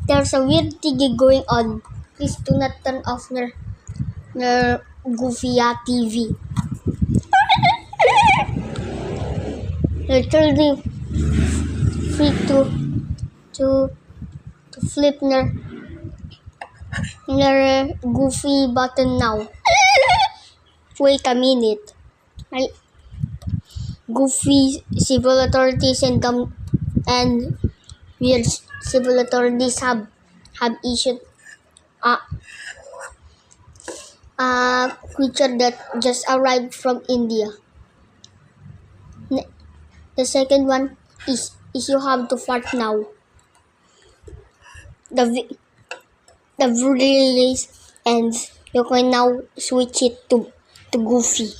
There's a weird thing going on. Please do not turn off your Goofya TV. Literally free to flip your Goofy button now. Wait a minute. Goofy civil authorities and weird civil authorities have issued a creature that just arrived from India. The second one is you have to fart now. The release ends. You can now switch it to Goofy.